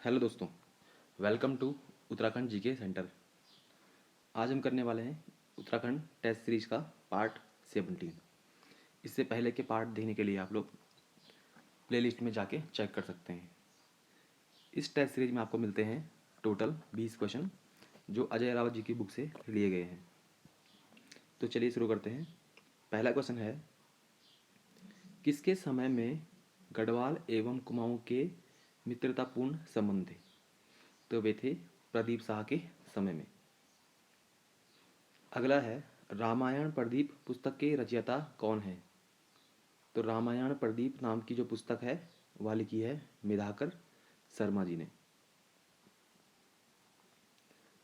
Hello दोस्तों, welcome to Uttarakhand GK centre. आज हम करने वाले हैं उत्तराखंड टेस्ट सीरीज का पार्ट 17। इससे पहले के पार्ट देखने के लिए आप लोग प्लेलिस्ट में जाके चेक कर सकते हैं। इस टेस्ट सीरीज में आपको मिलते हैं टोटल 20 क्वेश्चन जो अजय रावत जी की बुक से लिए गए हैं। तो चलिए शुरू करते हैं। पहला क्वेश्चन है, किसके समय में गढ़वाल एवं कुमाऊं के मित्रतापूर्ण संबंध थे? तो वे थे प्रदीप शाह के समय में। अगला है, रामायण प्रदीप पुस्तक के रचयिता कौन है? तो रामायण प्रदीप नाम की जो पुस्तक है वह लिखी है मिधाकर शर्मा जी ने।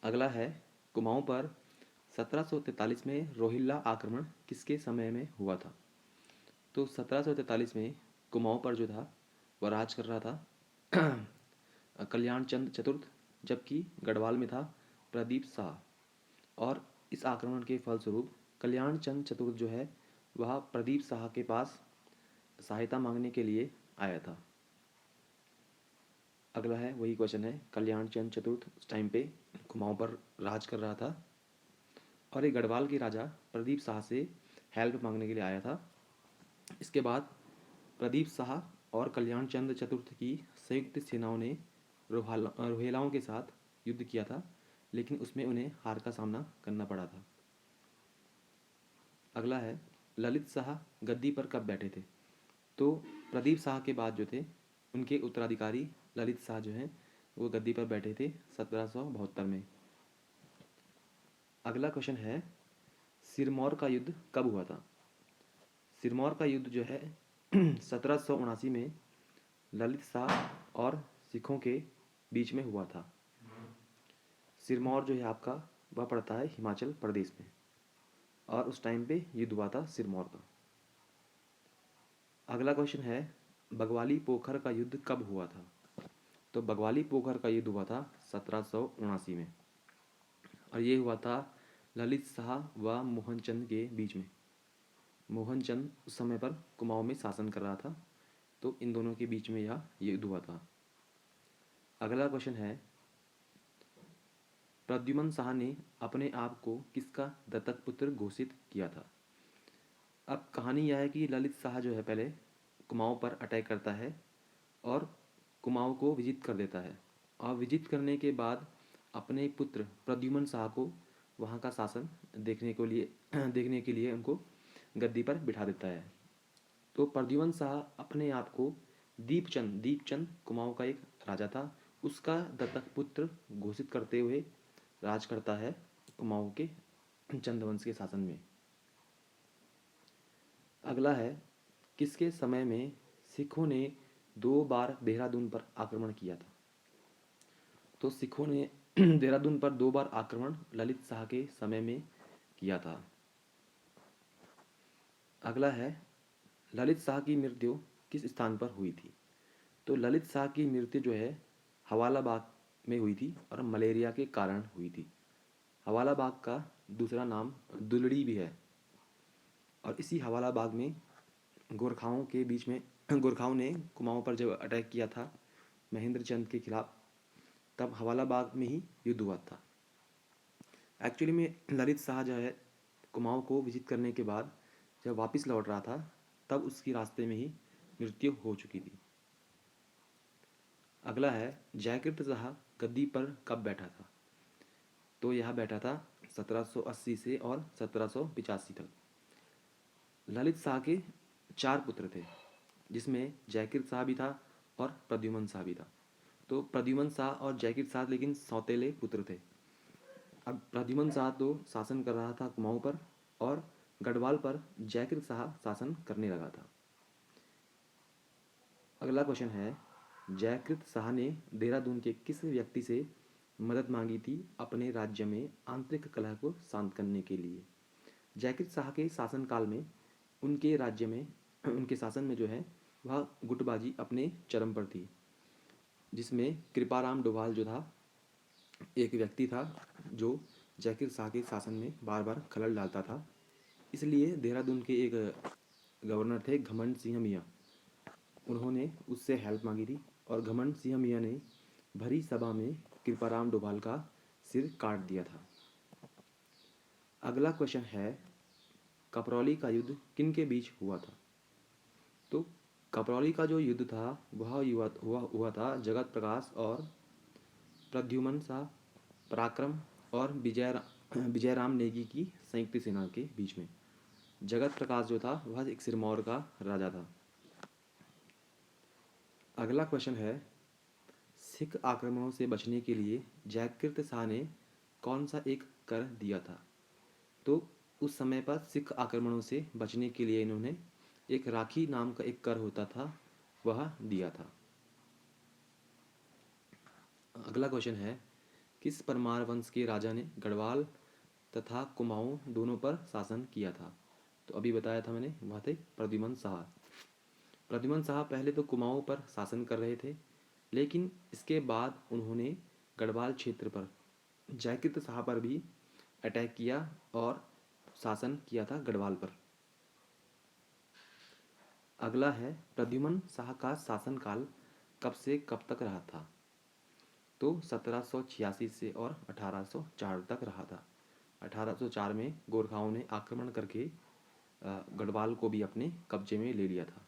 अगला है, कुमाऊं पर 1743 में रोहिल्ला आक्रमण किसके समय में हुआ था? तो 1743 में कुमाऊं पर जो था वह राज कर रहा था कल्याण चंद चतुर्थ, जबकि गढ़वाल में था प्रदीप शाह। और इस आक्रमण के फलस्वरूप कल्याण चंद चतुर्थ जो है वह प्रदीप शाह के पास सहायता मांगने के लिए आया था। अगला है, वही क्वेश्चन है, कल्याण चंद चतुर्थ उस टाइम पे कुमाऊं पर राज कर रहा था और ये गढ़वाल के राजा प्रदीप शाह से हेल्प मांगने के लिए आया था। इसके बाद प्रदीप शाह और कल्याण चंद चतुर्थ की संयुक्त सेनाओं ने रोहिलाओं के साथ युद्ध किया था, लेकिन उसमें उन्हें हार का सामना करना पड़ा था। अगला है, ललित शाह गद्दी पर कब बैठे थे? तो प्रदीप शाह के बाद जो थे उनके उत्तराधिकारी ललित शाह जो हैं वो गद्दी पर बैठे थे 1772 में। अगला क्वेश्चन है, सिरमौर का युद्ध कब हुआ था? सिरमौर का युद्ध जो है 1779 में ललित शाह और सिखों के बीच में हुआ था। सिरमौर जो है आपका वह पड़ता है हिमाचल प्रदेश में और उस टाइम पे युद्ध हुआ था सिरमौर का। अगला क्वेश्चन है, बगवाली पोखर का युद्ध कब हुआ था? तो बगवाली पोखर का युद्ध हुआ था 1779 में और ये हुआ था ललित शाह व मोहनचंद के बीच में। मोहनचंद उस समय पर कुमाऊं में शासन कर रहा था, तो इन दोनों के बीच में यह युद्ध हुआ था। अगला क्वेश्चन है, प्रद्युमन शाह ने अपने आप को किसका दत्तक पुत्र घोषित किया था? अब कहानी यह है कि ललित शाह जो है पहले कुमाऊं पर अटैक करता है और कुमाऊं को विजित कर देता है और विजित करने के बाद अपने पुत्र प्रद्युमन शाह को वहाँ का शासन देखने के लिए उनको गद्दी पर बिठा देता है। तो प्रद्युमन शाह अपने आप को दीपचंद कुमाऊं का एक राजा था उसका दत्तक पुत्र घोषित करते हुए राज करता है कुमाऊं के चंद्रवंश के शासन में। अगला है, किसके समय में सिखों ने 2 बार देहरादून पर आक्रमण किया था? तो सिखों ने देहरादून पर 2 बार आक्रमण ललित शाह के समय में किया था। अगला है, ललित शाह की मृत्यु किस स्थान पर हुई थी? तो ललित शाह की मृत्यु जो है हवाला बाग में हुई थी और मलेरिया के कारण हुई थी। हवाला बाग का दूसरा नाम दुलड़ी भी है और इसी हवाला बाग में गोरखाओं ने कुमाऊं पर जब अटैक किया था महेंद्र चंद के खिलाफ, तब हवाला बाग में ही युद्ध हुआ था। एक्चुअली में ललित शाह जो है कुमाऊं को विजिट करने के बाद जब वापस लौट रहा था तब उसकी रास्ते में ही मृत्यु हो चुकी थी। अगला है, जयकृत शाह गद्दी पर कब बैठा था? तो यह बैठा था 1780 से और 1785 तक। ललित शाह के 4 पुत्र थे जिसमें जयकृत शाह भी था और प्रद्युमन शाह भी था। तो प्रद्युमन शाह और जयकृत शाह लेकिन सौतेले पुत्र थे। अब प्रद्युमन शाह तो शासन कर रहा था कुमाऊं पर और गढ़वाल पर जयकृत शाह शासन करने लगा था। अगला क्वेश्चन है, जयकृत शाह ने देहरादून के किस व्यक्ति से मदद मांगी थी अपने राज्य में आंतरिक कलह को शांत करने के लिए? जयकृत शाह के शासनकाल में उनके राज्य में उनके शासन में जो है वह गुटबाजी अपने चरम पर थी, जिसमें कृपाराम डोभाल जो था एक व्यक्ति था जो जयकृत शाह के शासन में बार बार खलल डालता था। इसलिए देहरादून के एक गवर्नर थे घमंड सिंह मियाँ, उन्होंने उससे हेल्प मांगी थी और घमंड सिंह मियाँ ने भरी सभा में कृपाराम डोभाल का सिर काट दिया था। अगला क्वेश्चन है, कपरौली का युद्ध किन के बीच हुआ था? तो कपरौली का जो युद्ध था वह हुआ था जगत प्रकाश और प्रद्युमन शाह पराक्रम और विजयराम नेगी की संयुक्त सेना के बीच में। जगत प्रकाश जो था वह एक सिरमौर का राजा था। अगला क्वेश्चन है, सिख आक्रमणों से बचने के लिए जयकृत शाह ने कौन सा एक कर दिया था? तो उस समय पर सिख आक्रमणों से बचने के लिए इन्होंने एक राखी नाम का एक कर होता था वह दिया था। अगला क्वेश्चन है, किस परमार वंश के राजा ने गढ़वाल तथा कुमाऊं दोनों पर शासन किया था? तो अभी बताया था मैंने, वह थे प्रद्युमन शाह। प्रद्युमन शाह पहले तो कुमाऊं पर शासन कर रहे थे, लेकिन इसके बाद उन्होंने गढ़वाल क्षेत्र पर जयकृत शाह पर भी अटैक किया और शासन किया था गढ़वाल पर। अगला है, प्रद्युमन शाह का शासनकाल कब से कब तक रहा था? तो 1786 से और 1804 तक रहा था। 1804 में गोरखाओं ने आक्रमण करके गढ़वाल को भी अपने कब्जे में ले लिया था।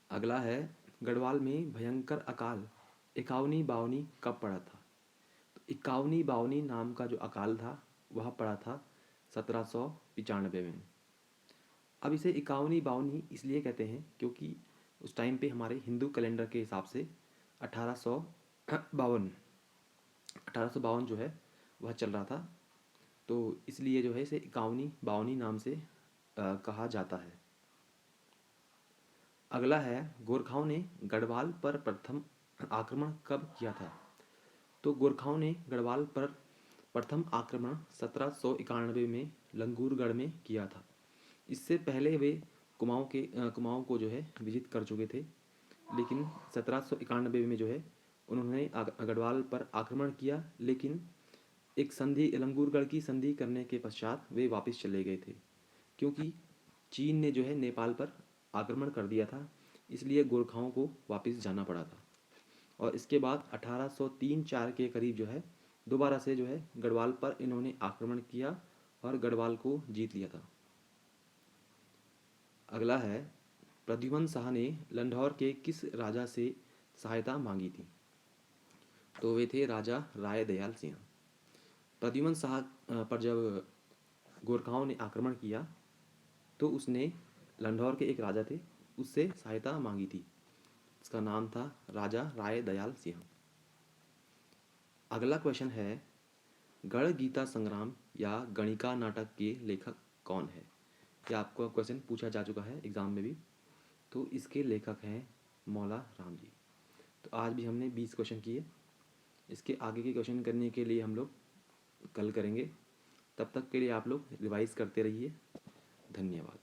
अगला है, गढ़वाल में भयंकर अकाल इक्यावनी बावनी कब पड़ा था? तो इक्यावनी बावनी नाम का जो अकाल था वह पड़ा था 1795 में। अब इसे इक्यावनी बावनी इसलिए कहते हैं क्योंकि उस टाइम पे हमारे हिंदू कैलेंडर के हिसाब से 1852 जो है वह चल रहा था, तो इसलिए जो है इसे इक्यावनी बावनी नाम से कहा जाता है। अगला है, गोरखाओं ने गढ़वाल पर प्रथम आक्रमण कब किया था? तो गोरखाओं ने गढ़वाल पर प्रथम आक्रमण 1791 में लंगूरगढ़ में किया था। इससे पहले वे कुमाऊं को जो है विजित कर चुके थे, लेकिन 1791 में जो है उन्होंने गढ़वाल पर आक्रमण किया, लेकिन एक संधि लंगूरगढ़ की संधि करने के पश्चात वे वापस चले गए थे, क्योंकि चीन ने जो है नेपाल पर आक्रमण कर दिया था, इसलिए गोरखाओं को वापस जाना पड़ा था। और इसके बाद 1803-4 के करीब जो है दोबारा से जो है गढ़वाल पर इन्होंने आक्रमण किया और गढ़वाल को जीत लिया था। अगला है, प्रद्युमन शाह ने लंढौर के किस राजा से सहायता मांगी थी? तो वे थे राजा राय दयाल सिंह। प्रद्युमन शाह पर जब गोरखाओं ने आक्रमण किया तो उसने लंढौर के एक राजा थे उससे सहायता मांगी थी, इसका नाम था राजा राय दयाल सिंह। अगला क्वेश्चन है, गढ़ गीता संग्राम या गणिका नाटक के लेखक कौन है? यह आपको क्वेश्चन पूछा जा चुका है एग्जाम में भी। तो इसके लेखक हैं मौला राम जी। तो आज भी हमने 20 क्वेश्चन किए। इसके आगे के क्वेश्चन करने के लिए हम लोग कल करेंगे। तब तक के लिए आप लोग रिवाइज करते रहिए। धन्यवाद।